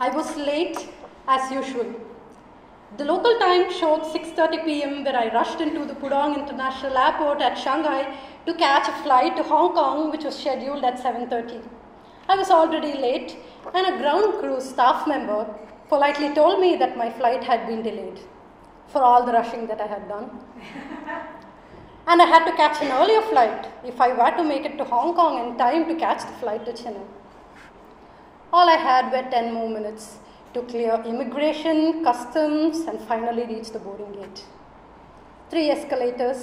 I was late as usual. The local time showed 6:30 p.m. where I rushed into the Pudong International Airport at Shanghai to catch a flight to Hong Kong which was scheduled at 7:30. I was already late and a ground crew staff member politely told me that my flight had been delayed for all the rushing that I had done. And I had to catch an earlier flight if I were to make it to Hong Kong in time to catch the flight to Chennai. All I had were 10 more minutes to clear immigration, customs, and finally reach the boarding gate. 3 escalators,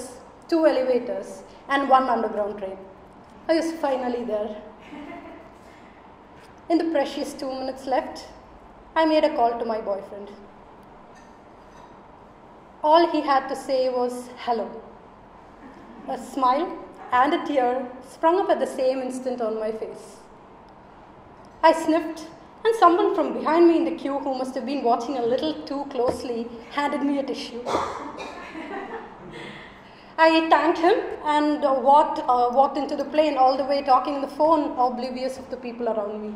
2 elevators, and 1 underground train. I was finally there. In the precious 2 minutes left, I made a call to my boyfriend. All he had to say was hello. A smile and a tear sprung up at the same instant on my face. I sniffed, and someone from behind me in the queue, who must have been watching a little too closely, handed me a tissue. I thanked him and walked into the plane, all the way talking on the phone, oblivious of the people around me.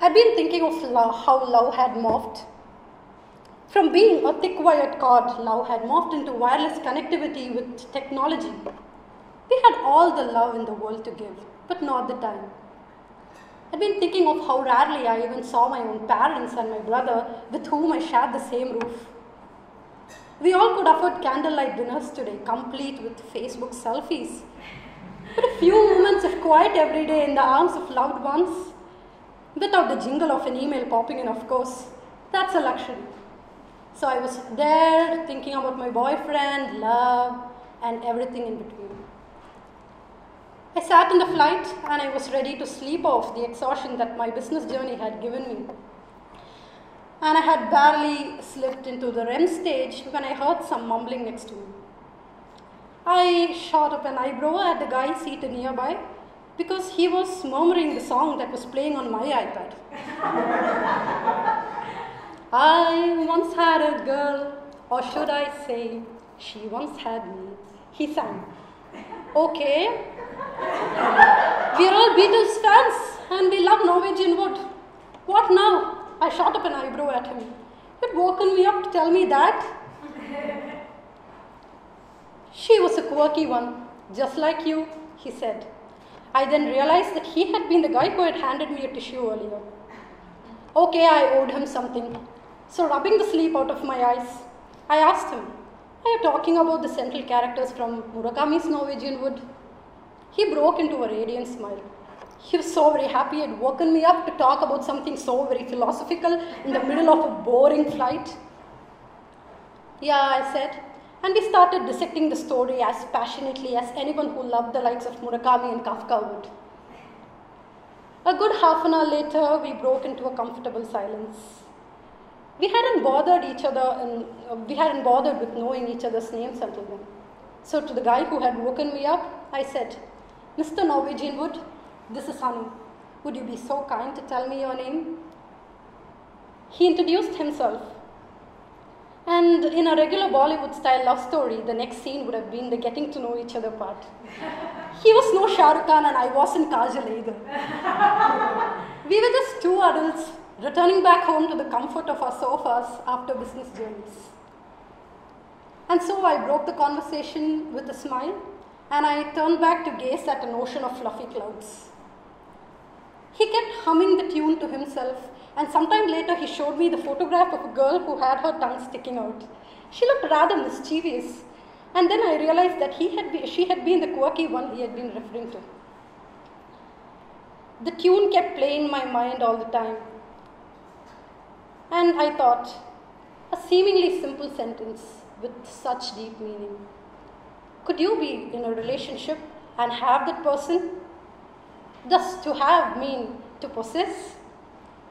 I'd been thinking of how love had morphed. From being a thick-wired cord, love had morphed into wireless connectivity with technology. We had all the love in the world to give, but not the time. I'd been thinking of how rarely I even saw my own parents and my brother, with whom I shared the same roof. We all could afford candlelight dinners today, complete with Facebook selfies. But a few moments of quiet every day in the arms of loved ones, without the jingle of an email popping in, of course, that's a luxury. So I was there thinking about my boyfriend, love, and everything in between. I sat in the flight and I was ready to sleep off the exhaustion that my business journey had given me. And I had barely slipped into the REM stage when I heard some mumbling next to me. I shot up an eyebrow at the guy seated nearby because he was murmuring the song that was playing on my iPad. I once had a girl, or should I say, she once had me, he sang. Okay. We're all Beatles fans and we love Norwegian wood. What now? I shot up an eyebrow at him. You'd woken me up to tell me that? She was a quirky one, just like you, he said. I then realized that he had been the guy who had handed me a tissue earlier. Okay, I owed him something. So rubbing the sleep out of my eyes, I asked him, are you talking about the central characters from Murakami's Norwegian Wood? He broke into a radiant smile. He was so very happy he had woken me up to talk about something so very philosophical in the middle of a boring flight. Yeah, I said, and we started dissecting the story as passionately as anyone who loved the likes of Murakami and Kafka would. A good half an hour later, we broke into a comfortable silence. We hadn't bothered with knowing each other's names until then. So to the guy who had woken me up, I said, Mr. Norwegian Wood, this is Anu. Would you be so kind to tell me your name? He introduced himself. And in a regular Bollywood-style love story, the next scene would have been the getting to know each other part. He was no Shah Rukh Khan and I wasn't Kajal either. We were just two adults returning back home to the comfort of our sofas after business journeys. And so I broke the conversation with a smile and I turned back to gaze at an ocean of fluffy clouds. He kept humming the tune to himself, and sometime later he showed me the photograph of a girl who had her tongue sticking out. She looked rather mischievous, and then I realized that she had been the quirky one he had been referring to. The tune kept playing in my mind all the time. And I thought, a seemingly simple sentence with such deep meaning. Could you be in a relationship and have that person? Does to have mean to possess?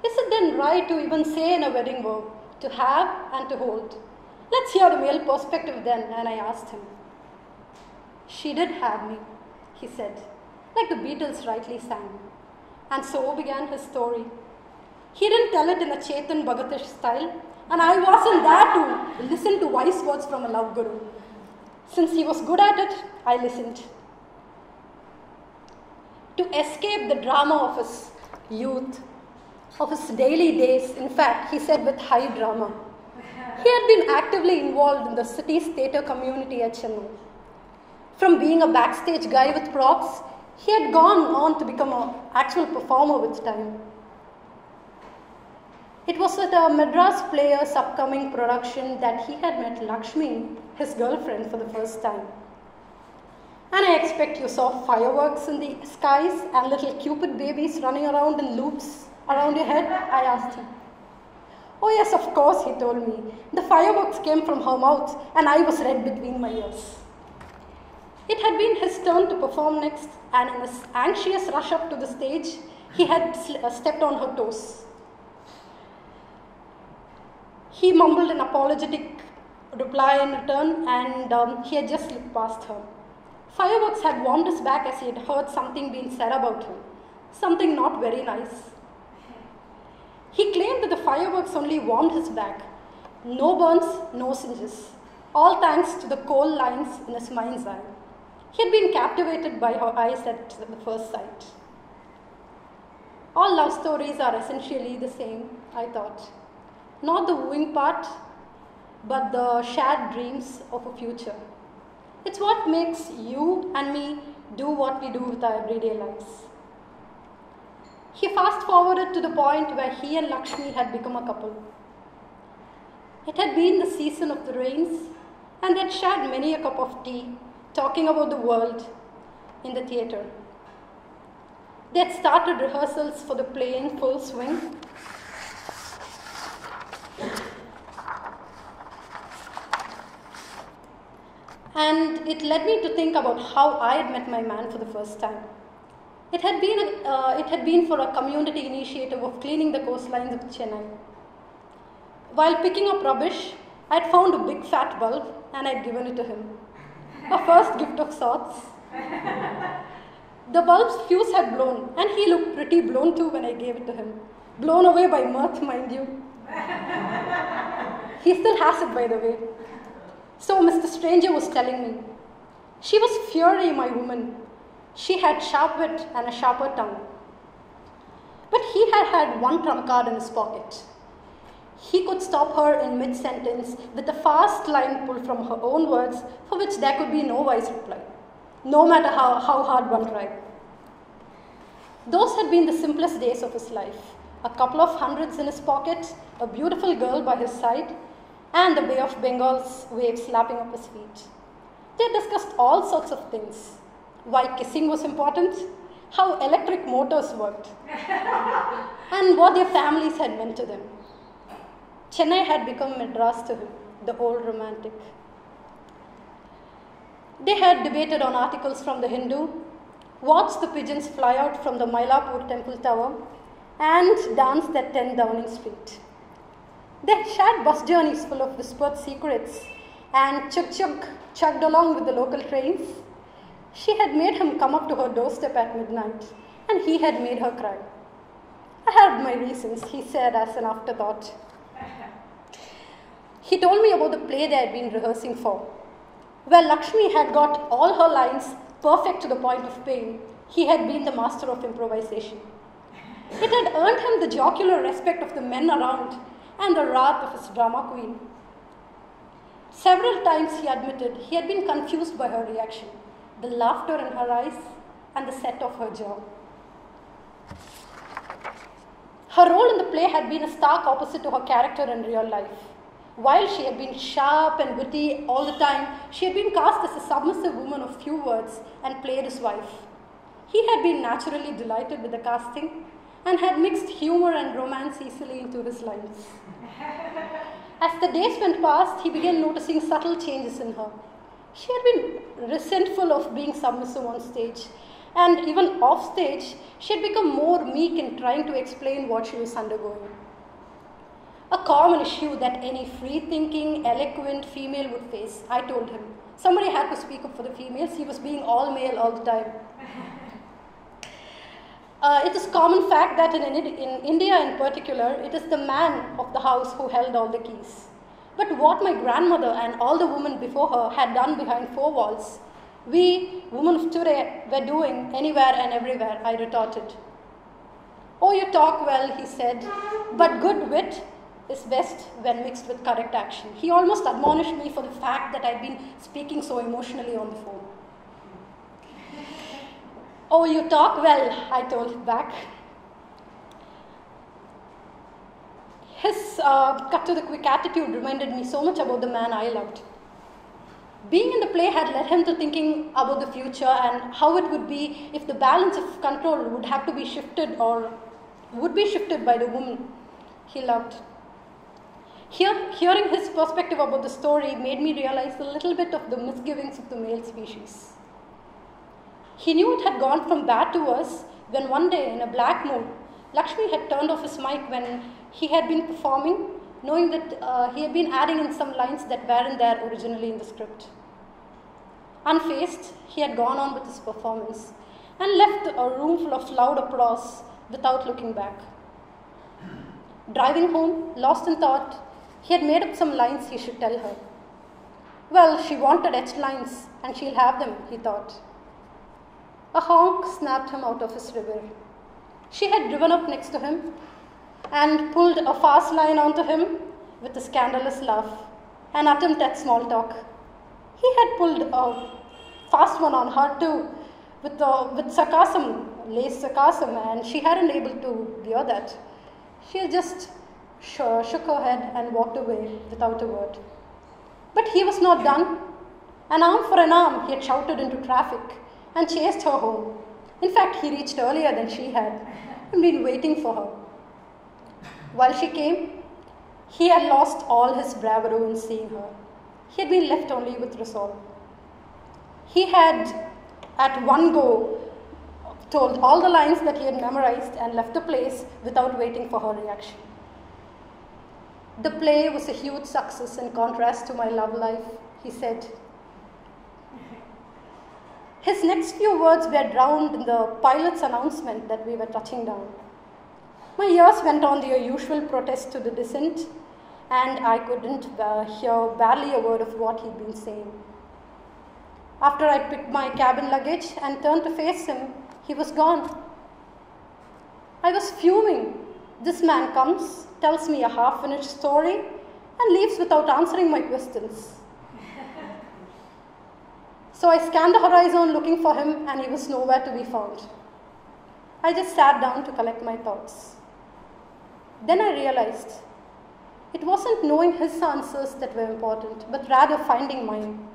Is it then right to even say in a wedding verb, to have and to hold? Let's hear the male perspective then, and I asked him. She did have me, he said, like the Beatles rightly sang. And so began his story. He didn't tell it in a Chetan Bhagatish style, and I wasn't there to listen to wise words from a love guru. Since he was good at it, I listened. To escape the drama of his youth, of his daily days. In fact, he said with high drama. He had been actively involved in the city's theatre community at Chennai. From being a backstage guy with props, he had gone on to become an actual performer with time. It was at a Madras player's upcoming production that he had met Lakshmi, his girlfriend, for the first time. And I expect you saw fireworks in the skies and little cupid babies running around in loops around your head, I asked him. Oh yes, of course, he told me. The fireworks came from her mouth and I was red between my ears. It had been his turn to perform next, and in his anxious rush up to the stage, he had stepped on her toes. He mumbled an apologetic reply in return, and he had just slipped past her. Fireworks had warmed his back as he had heard something being said about him, something not very nice. He claimed that the fireworks only warmed his back. No burns, no singes. All thanks to the coal lines in his mind's eye. He had been captivated by her eyes at the first sight. All love stories are essentially the same, I thought. Not the wooing part, but the shared dreams of a future. It's what makes you and me do what we do with our everyday lives. He fast forwarded to the point where he and Lakshmi had become a couple. It had been the season of the rains, and they had shared many a cup of tea, talking about the world in the theatre. They had started rehearsals for the play in full swing. And it led me to think about how I had met my man for the first time. It had been for a community initiative of cleaning the coastlines of Chennai. While picking up rubbish, I had found a big fat bulb and I had given it to him. A first gift of sorts. The bulb's fuse had blown, and he looked pretty blown too when I gave it to him. Blown away by mirth, mind you. He still has it, by the way. So Mr. Stranger was telling me, she was fury, my woman. She had sharp wit and a sharper tongue. But he had one trump card in his pocket. He could stop her in mid-sentence with a fast line pulled from her own words for which there could be no wise reply, no matter how hard one tried. Those had been the simplest days of his life. A couple of hundreds in his pocket, a beautiful girl by his side, and the Bay of Bengal's waves lapping up his feet. They discussed all sorts of things. Why kissing was important, how electric motors worked, and what their families had meant to them. Chennai had become Madras to him, the old romantic. They had debated on articles from the Hindu, watched the pigeons fly out from the Mylapore temple tower, and danced at 10 Downing Street. They had shared bus journeys full of whispered secrets and chugged along with the local trains. She had made him come up to her doorstep at midnight, and he had made her cry. I had my reasons, he said as an afterthought. He told me about the play they had been rehearsing for. Where Lakshmi had got all her lines perfect to the point of pain, he had been the master of improvisation. It had earned him the jocular respect of the men around and the wrath of his drama queen. Several times he admitted he had been confused by her reaction, the laughter in her eyes and the set of her jaw. Her role in the play had been a stark opposite to her character in real life. While she had been sharp and witty all the time, she had been cast as a submissive woman of few words and played his wife. He had been naturally delighted with the casting and had mixed humor and romance easily into his lines. As the days went past, he began noticing subtle changes in her. She had been resentful of being submissive on stage, and even off stage, she had become more meek in trying to explain what she was undergoing. A common issue that any free-thinking, eloquent female would face, I told him. Somebody had to speak up for the females. He was being all male all the time. It is common fact that in India in particular, it is the man of the house who held all the keys. But what my grandmother and all the women before her had done behind four walls, we, women of today, were doing anywhere and everywhere, I retorted. Oh, you talk well, he said, but good wit is best when mixed with correct action. He almost admonished me for the fact that I'd been speaking so emotionally on the phone. Oh, you talk well, I told back. His cut to the quick attitude reminded me so much about the man I loved. Being in the play had led him to thinking about the future and how it would be if the balance of control would have to be shifted or would be shifted by the woman he loved. Hearing his perspective about the story made me realize a little bit of the misgivings of the male species. He knew it had gone from bad to worse when one day, in a black mood, Lakshmi had turned off his mic when he had been performing, knowing that he had been adding in some lines that weren't there originally in the script. Unfazed, he had gone on with his performance and left a room full of loud applause without looking back. Driving home, lost in thought, he had made up some lines he should tell her. Well, she wanted etched lines, and she'll have them, he thought. A honk snapped him out of his reverie. She had driven up next to him and pulled a fast line onto him with a scandalous laugh, an attempt at small talk. He had pulled a fast one on her too, with sarcasm, laced sarcasm, and she hadn't able to bear that. She just shook her head and walked away without a word. But he was not done. An arm for an arm, he had shouted into traffic and chased her home. In fact, he reached earlier than she had and been waiting for her. While she came, he had lost all his bravado in seeing her. He had been left only with resolve. He had, at one go, told all the lines that he had memorized and left the place without waiting for her reaction. The play was a huge success in contrast to my love life, he said. His next few words were drowned in the pilot's announcement that we were touching down. My ears went on their usual protest to the descent, and I couldn't hear barely a word of what he'd been saying. After I picked my cabin luggage and turned to face him, he was gone. I was fuming. This man comes, tells me a half-finished story, and leaves without answering my questions. So I scanned the horizon looking for him, and he was nowhere to be found. I just sat down to collect my thoughts. Then I realized it wasn't knowing his answers that were important, but rather finding mine.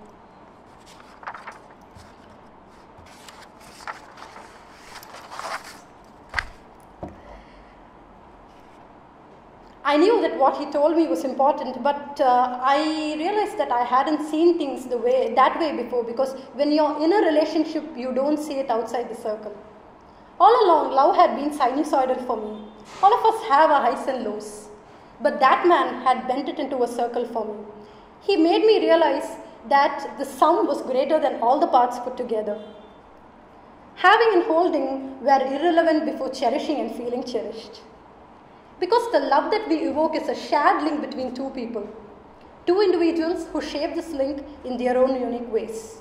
I knew that what he told me was important, but I realized that I hadn't seen things that way before, because when you're in a relationship, you don't see it outside the circle. All along, love had been sinusoidal for me. All of us have our highs and lows. But that man had bent it into a circle for me. He made me realize that the sum was greater than all the parts put together. Having and holding were irrelevant before cherishing and feeling cherished. Because the love that we evoke is a shared link between two people, two individuals who shape this link in their own unique ways.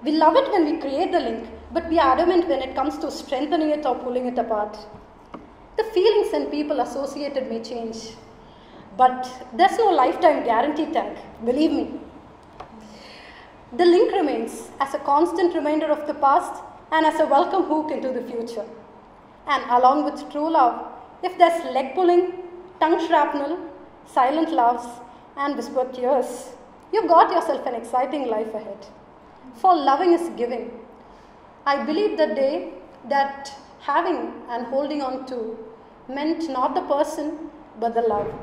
We love it when we create the link, but we are adamant when it comes to strengthening it or pulling it apart. The feelings and people associated may change, but there's no lifetime guarantee tag, believe me. The link remains as a constant reminder of the past and as a welcome hook into the future. And along with true love, if there's leg pulling, tongue shrapnel, silent laughs, and whispered tears, you've got yourself an exciting life ahead. For loving is giving. I believe the day that having and holding on to meant not the person, but the love.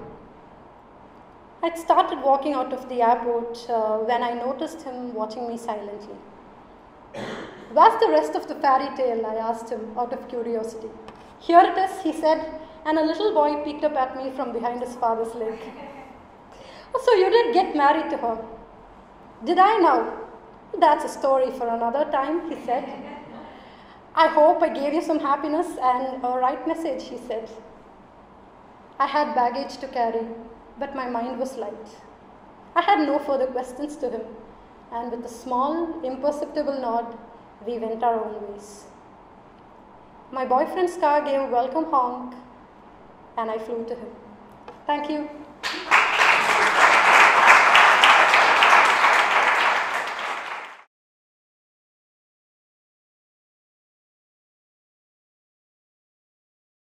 I'd started walking out of the airport when I noticed him watching me silently. Where's the rest of the fairy tale? I asked him out of curiosity. Here it is, he said, and a little boy peeked up at me from behind his father's leg. Oh, so you did get married to her? Did I now? That's a story for another time, he said. I hope I gave you some happiness and a right message, he said. I had baggage to carry, but my mind was light. I had no further questions to him, and with a small, imperceptible nod, we went our own ways. My boyfriend's car gave a welcome honk and I flew to him. Thank you.